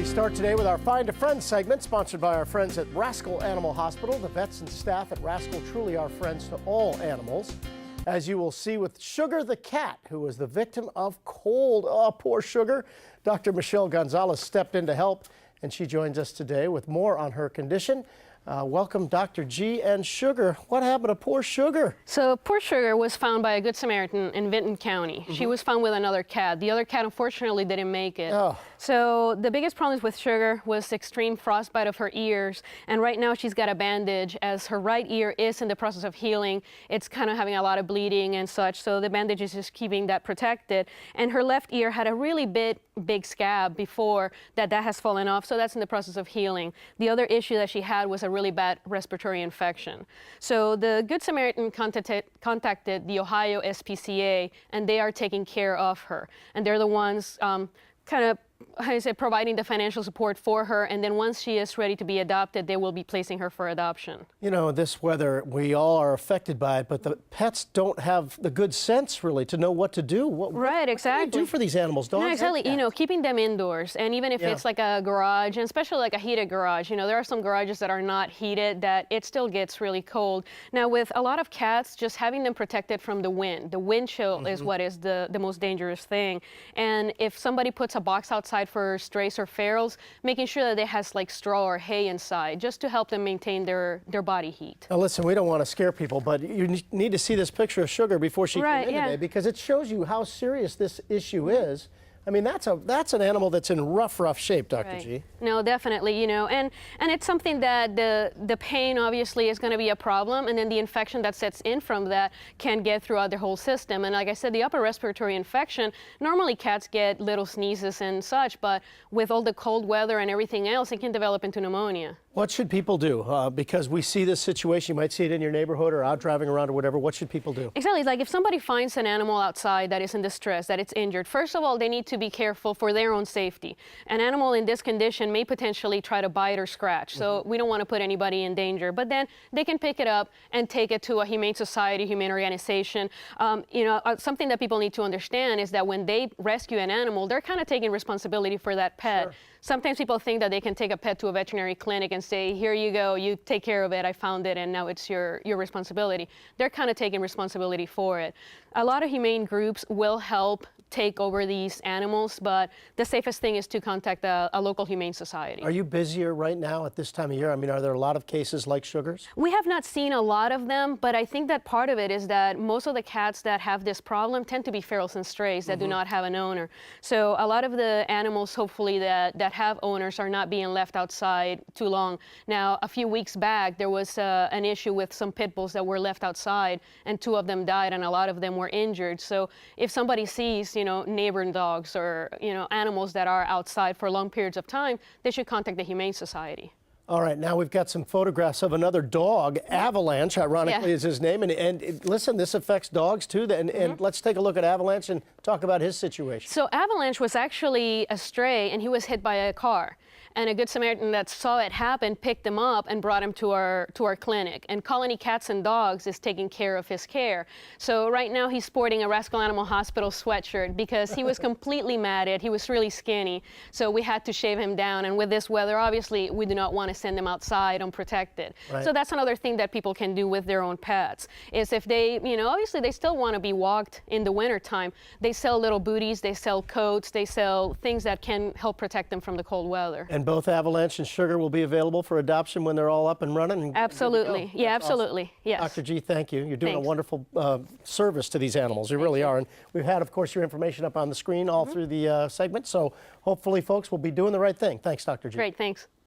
We start today with our Find a Friend segment, sponsored by our friends at Rascal Animal Hospital. The vets and staff at Rascal truly are friends to all animals. As you will see with Sugar the cat, who was the victim of cold. Oh, poor Sugar. Dr. Michelle Gonzalez stepped in to help, and she joins us today with more on her condition. Welcome, Dr. G and Sugar. What happened to poor Sugar? So poor Sugar was found by a Good Samaritan in Vinton County. She was found with another cat. The other cat unfortunately didn't make it. Oh. So the biggest problems with Sugar was extreme frostbite of her ears, and right now she's got a bandage as her right ear is in the process of healing. It's kind of having a lot of bleeding and such, so the bandage is just keeping that protected. And her left ear had a really big scab before that has fallen off, so that's in the process of healing. The other issue that she had was a really bad respiratory infection. So the Good Samaritan contacted the Ohio SPCA, and they are taking care of her. And they're the ones kind of, how do you say, providing the financial support for her, and then once she is ready to be adopted, they will be placing her for adoption. You know, this weather, we all are affected by it, but the pets don't have the good sense, really, to know what to do. Right, exactly. What do you do for these animals, dogs? No, exactly. You know, keeping them indoors, and even if it's like a garage, and especially like a heated garage, you know, there are some garages that are not heated that it still gets really cold. Now, with a lot of cats, just having them protected from the wind chill is what is the most dangerous thing. And if somebody puts a box outside for strays or ferals, making sure that it has like straw or hay inside, just to help them maintain their body heat. Now listen, we don't want to scare people, but you need to see this picture of Sugar before she came in today, because it shows you how serious this issue is. I mean, that's an animal that's in rough shape, Dr. G. No, definitely, you know, and it's something that the pain obviously is going to be a problem, and then the infection that sets in from that can get throughout the whole system. And like I said, the upper respiratory infection, normally cats get little sneezes and such, but with all the cold weather and everything else, it can develop into pneumonia. What should people do? Because we see this situation, you might see it in your neighborhood or out driving around or whatever. What should people do? Exactly. Like if somebody finds an animal outside that is in distress, that it's injured, first of all, they need to be careful for their own safety. An animal in this condition may potentially try to bite or scratch, so we don't want to put anybody in danger. But then they can pick it up and take it to a humane society, humane organization. You know, something that people need to understand is that when they rescue an animal, they're kind of taking responsibility for that pet. Sure. Sometimes people think that they can take a pet to a veterinary clinic and say, here you go, you take care of it, I found it, and now it's your responsibility. They're kind of taking responsibility for it. A lot of humane groups will help take over these animals, but the safest thing is to contact a local humane society. Are you busier right now at this time of year? I mean, are there a lot of cases like Sugar's? We have not seen a lot of them, but I think that part of it is that most of the cats that have this problem tend to be ferals and strays that do not have an owner. So a lot of the animals, hopefully, that have owners are not being left outside too long. Now, a few weeks back, there was an issue with some pit bulls that were left outside, and 2 of them died, and a lot of them were injured. So if somebody sees, you know, neighboring dogs or, you know, animals that are outside for long periods of time, they should contact the Humane Society. All right, now we've got some photographs of another dog, Avalanche, ironically is his name. And listen, this affects dogs too. And let's take a look at Avalanche and talk about his situation. So Avalanche was actually a stray, and he was hit by a car. And a Good Samaritan that saw it happen picked him up and brought him to our clinic. And Colony Cats and Dogs is taking care of his care. So right now he's sporting a Rascal Animal Hospital sweatshirt because he was completely matted. He was really skinny. So we had to shave him down. And with this weather, obviously, we do not want to send them outside unprotected. Right. So that's another thing that people can do with their own pets, is if they, you know, obviously they still want to be walked in the wintertime. They sell little booties, they sell coats, they sell things that can help protect them from the cold weather. And both Avalanche and Sugar will be available for adoption when they're all up and running? And absolutely. Yeah, absolutely. Awesome. Yes. Dr. G, thank you. You're doing Thanks. a wonderful service to these animals. You really are. And we've had, of course, your information up on the screen all through the segment. So hopefully, folks will be doing the right thing. Thanks, Dr. G. Great. Thanks.